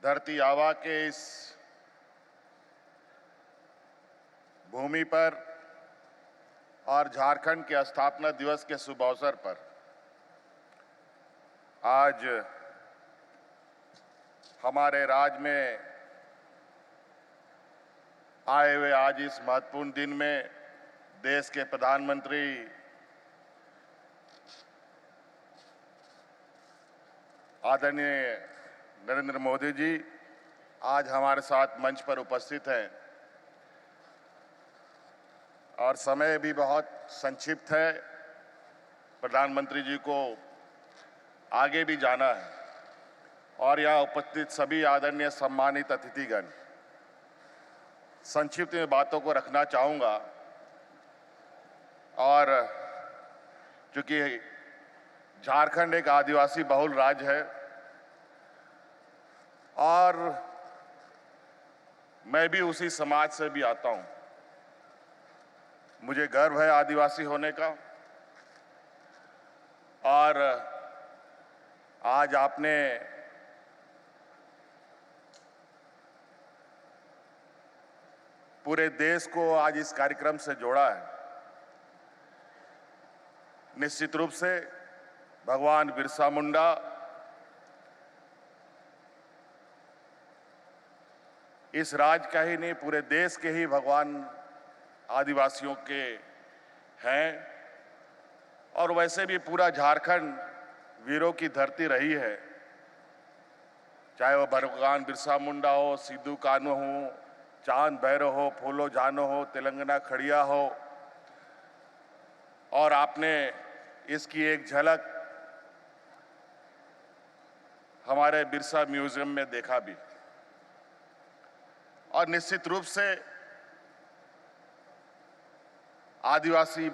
धरती आबा के इस भूमि पर और झारखंड के स्थापना दिवस के शुभ अवसर पर आज हमारे राज्य में आए हुए आज इस महत्वपूर्ण दिन में देश के प्रधानमंत्री आदरणीय नरेंद्र मोदी जी आज हमारे साथ मंच पर उपस्थित हैं और समय भी बहुत संक्षिप्त है। प्रधानमंत्री जी को आगे भी जाना है और यहाँ उपस्थित सभी आदरणीय सम्मानित अतिथिगण, संक्षिप्त में बातों को रखना चाहूँगा और चूंकि झारखंड एक आदिवासी बहुल राज्य है और मैं भी उसी समाज से भी आता हूं। मुझे गर्व है आदिवासी होने का और आज आपने पूरे देश को आज इस कार्यक्रम से जोड़ा है। निश्चित रूप से भगवान बिरसा मुंडा इस राज्य का ही नहीं, पूरे देश के ही भगवान आदिवासियों के हैं और वैसे भी पूरा झारखंड वीरों की धरती रही है। चाहे वो भगवान बिरसा मुंडा हो, सिद्धू कान्हू हो, चांद भैरव हो, फूलो जानो हो, तेलंगाना खड़िया हो, और आपने इसकी एक झलक हमारे बिरसा म्यूजियम में देखा भी। और निश्चित रूप से आदिवासी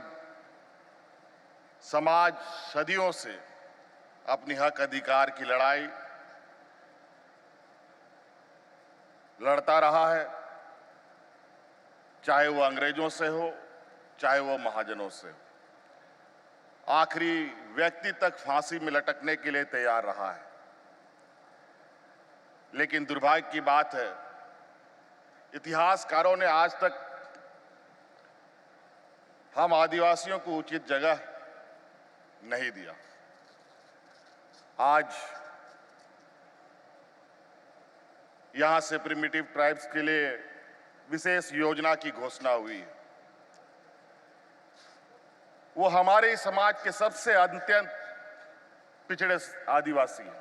समाज सदियों से अपनी हक अधिकार की लड़ाई लड़ता रहा है, चाहे वो अंग्रेजों से हो, चाहे वो महाजनों से हो। आखिरी व्यक्ति तक फांसी में लटकने के लिए तैयार रहा है। लेकिन दुर्भाग्य की बात है, इतिहासकारों ने आज तक हम आदिवासियों को उचित जगह नहीं दिया। आज यहां से प्रिमिटिव ट्राइब्स के लिए विशेष योजना की घोषणा हुई है। वो हमारे समाज के सबसे अत्यंत पिछड़े आदिवासी हैं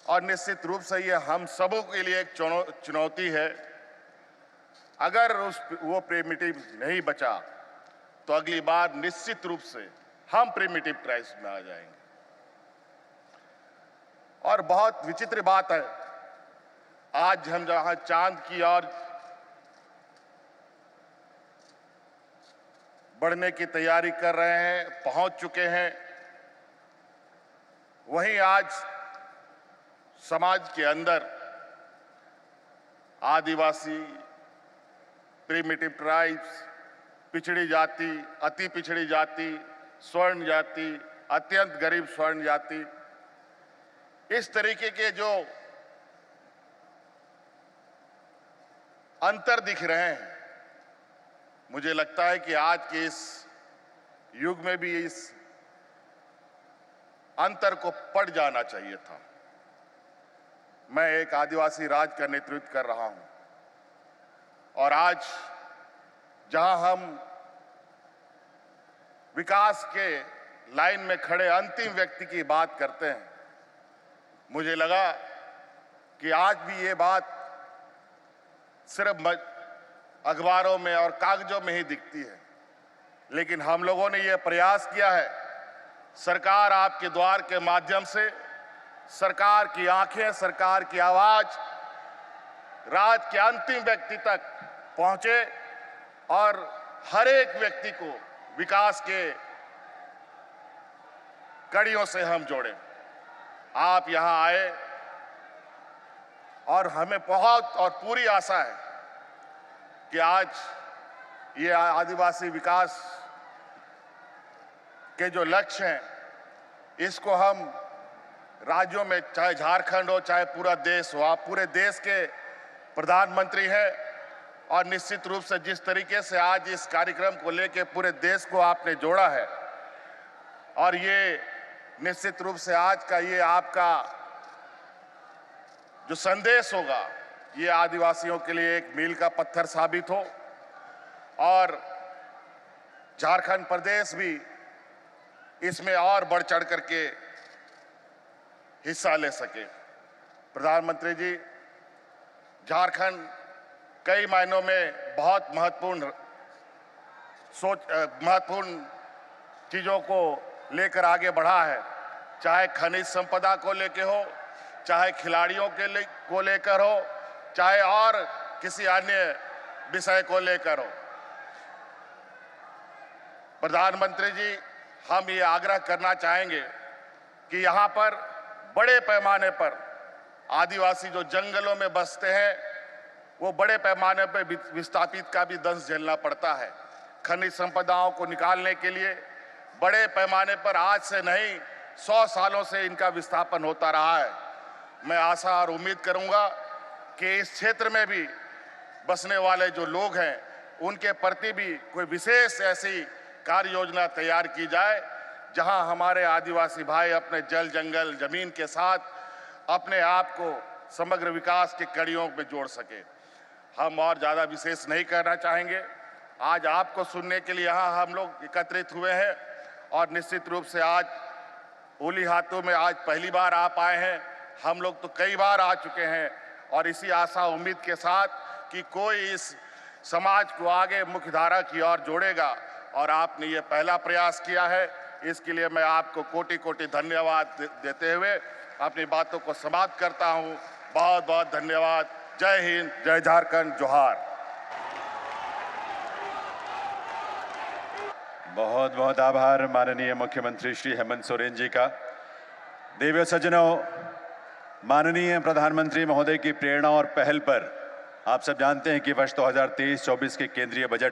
और निश्चित रूप से ये हम सबों के लिए एक चुनौती है। अगर वो प्रिमिटिव नहीं बचा तो अगली बार निश्चित रूप से हम प्रिमिटिव ट्राइब्स में आ जाएंगे। और बहुत विचित्र बात है, आज हम जहां चांद की ओर बढ़ने की तैयारी कर रहे हैं, पहुंच चुके हैं, वहीं आज समाज के अंदर आदिवासी, प्रिमिटिव ट्राइब्स, पिछड़ी जाति, अति पिछड़ी जाति, स्वर्ण जाति, अत्यंत गरीब स्वर्ण जाति, इस तरीके के जो अंतर दिख रहे हैं, मुझे लगता है कि आज के इस युग में भी इस अंतर को पड़ जाना चाहिए था। मैं एक आदिवासी राज्य का नेतृत्व कर रहा हूं और आज जहां हम विकास के लाइन में खड़े अंतिम व्यक्ति की बात करते हैं, मुझे लगा कि आज भी ये बात सिर्फ अखबारों में और कागजों में ही दिखती है, लेकिन हम लोगों ने ये प्रयास किया है, सरकार आपके द्वार के माध्यम से, सरकार की आंखें, सरकार की आवाज राज्य के अंतिम व्यक्ति तक पहुंचे और हर एक व्यक्ति को विकास के कड़ियों से हम जोड़ें। आप यहां आए और हमें बहुत और पूरी आशा है कि आज ये आदिवासी विकास के जो लक्ष्य हैं, इसको हम राज्यों में, चाहे झारखंड हो चाहे पूरा देश हो, आप पूरे देश के प्रधानमंत्री हैं और निश्चित रूप से जिस तरीके से आज इस कार्यक्रम को लेकर पूरे देश को आपने जोड़ा है, और ये निश्चित रूप से आज का ये आपका जो संदेश होगा, ये आदिवासियों के लिए एक मील का पत्थर साबित हो और झारखंड प्रदेश भी इसमें और बढ़ चढ़ करके हिस्सा ले सके। प्रधानमंत्री जी, झारखंड कई मायनों में बहुत महत्वपूर्ण चीजों को लेकर आगे बढ़ा है, चाहे खनिज संपदा को लेकर हो, चाहे खिलाड़ियों को लेकर हो, चाहे और किसी अन्य विषय को लेकर हो। प्रधानमंत्री जी, हम ये आग्रह करना चाहेंगे कि यहाँ पर बड़े पैमाने पर आदिवासी जो जंगलों में बसते हैं, वो बड़े पैमाने पर विस्थापित का भी दंश झेलना पड़ता है। खनिज संपदाओं को निकालने के लिए बड़े पैमाने पर आज से नहीं 100 सालों से इनका विस्थापन होता रहा है। मैं आशा और उम्मीद करूंगा कि इस क्षेत्र में भी बसने वाले जो लोग हैं, उनके प्रति भी कोई विशेष ऐसी कार्य योजना तैयार की जाए जहां हमारे आदिवासी भाई अपने जल, जंगल, जमीन के साथ अपने आप को समग्र विकास की कड़ियों में जोड़ सके। हम और ज़्यादा विशेष नहीं करना चाहेंगे। आज आपको सुनने के लिए यहाँ हम लोग एकत्रित हुए हैं और निश्चित रूप से आज ओली हाथों में आज पहली बार आप आए हैं। हम लोग तो कई बार आ चुके हैं और इसी आशा उम्मीद के साथ कि कोई इस समाज को आगे मुख्यधारा की ओर जोड़ेगा और आपने ये पहला प्रयास किया है, इसके लिए मैं आपको कोटि कोटि धन्यवाद देते हुए अपनी बातों को समाप्त करता हूं। बहुत बहुत धन्यवाद। जय हिंद, जय झारखंड, जोहार। बहुत बहुत आभार माननीय मुख्यमंत्री श्री हेमंत सोरेन जी का। देवियों सज्जनों, माननीय प्रधानमंत्री महोदय की प्रेरणा और पहल पर आप सब जानते हैं कि वर्ष 2023-24 के केंद्रीय बजट